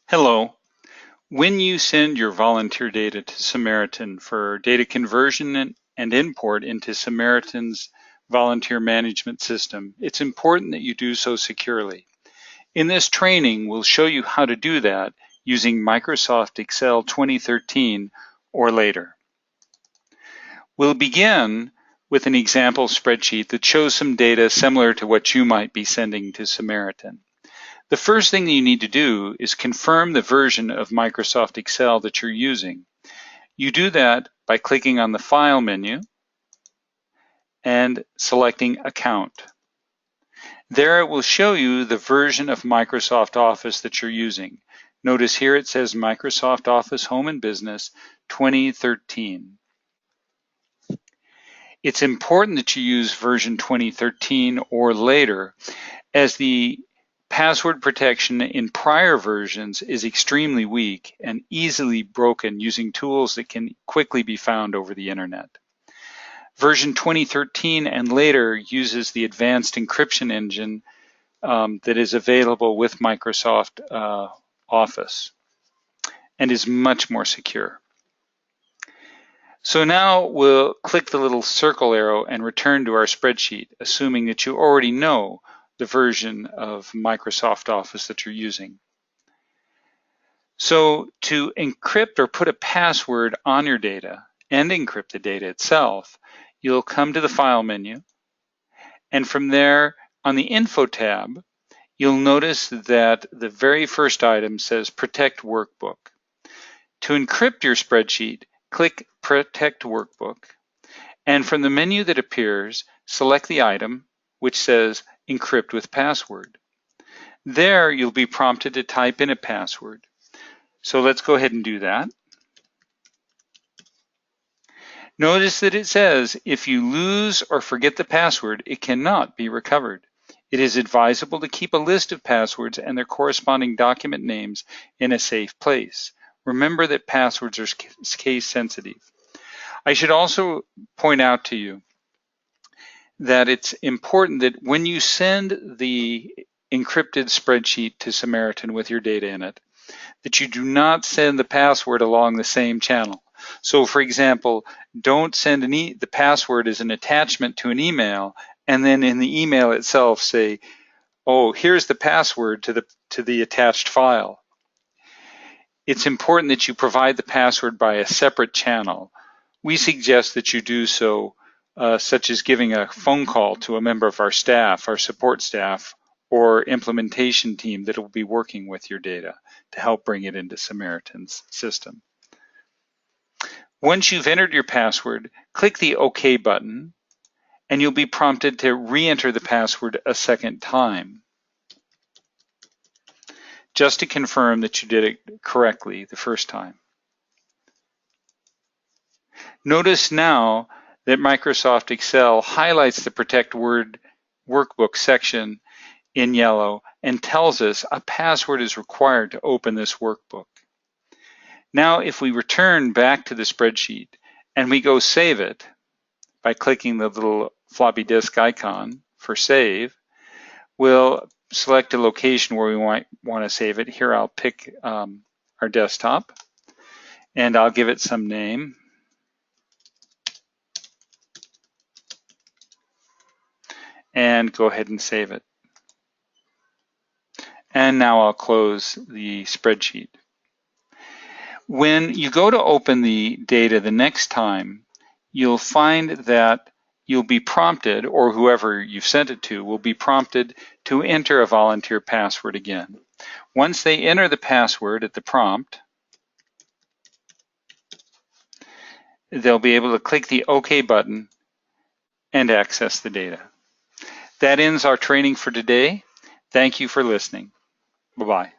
Hello. When you send your volunteer data to Samaritan for data conversion and import into Samaritan's volunteer management system, it's important that you do so securely. In this training, we'll show you how to do that using Microsoft Excel 2013 or later. We'll begin with an example spreadsheet that shows some data similar to what you might be sending to Samaritan. The first thing that you need to do is confirm the version of Microsoft Excel that you're using. You do that by clicking on the File menu and selecting Account. There it will show you the version of Microsoft Office that you're using. Notice here it says Microsoft Office Home and Business 2013. It's important that you use version 2013 or later, as the password protection in prior versions is extremely weak and easily broken using tools that can quickly be found over the internet. Version 2013 and later uses the advanced encryption engine that is available with Microsoft Office and is much more secure. So now we'll click the little circle arrow and return to our spreadsheet, assuming that you already know the version of Microsoft Office that you're using. So to encrypt or put a password on your data and encrypt the data itself, you'll come to the File menu, and from there on the Info tab, you'll notice that the very first item says Protect Workbook. To encrypt your spreadsheet, click Protect Workbook, and from the menu that appears, select the item which says Encrypt with Password. There you'll be prompted to type in a password. So let's go ahead and do that. Notice that it says if you lose or forget the password, it cannot be recovered. It is advisable to keep a list of passwords and their corresponding document names in a safe place. Remember that passwords are case sensitive. I should also point out to you that it's important that when you send the encrypted spreadsheet to Samaritan with your data in it, that you do not send the password along the same channel. So for example, don't send the password as an attachment to an email and then in the email itself say, oh, here's the password to the attached file. It's important that you provide the password by a separate channel. We suggest that you do so, such as giving a phone call to a member of our staff, our support staff, or implementation team that will be working with your data to help bring it into Samaritan's system. Once you've entered your password, click the OK button, and you'll be prompted to re-enter the password a second time, just to confirm that you did it correctly the first time. Notice now that Microsoft Excel highlights the Protect Workbook section in yellow and tells us a password is required to open this workbook. Now, if we return back to the spreadsheet and we go save it by clicking the little floppy disk icon for save, we'll select a location where we might want to save it. Here I'll pick our desktop and I'll give it some name. And go ahead and save it. And now I'll close the spreadsheet. When you go to open the data the next time, you'll find that you'll be prompted, or whoever you've sent it to will be prompted to enter a volunteer password again. Once they enter the password at the prompt, they'll be able to click the OK button and access the data. That ends our training for today. Thank you for listening. Bye-bye.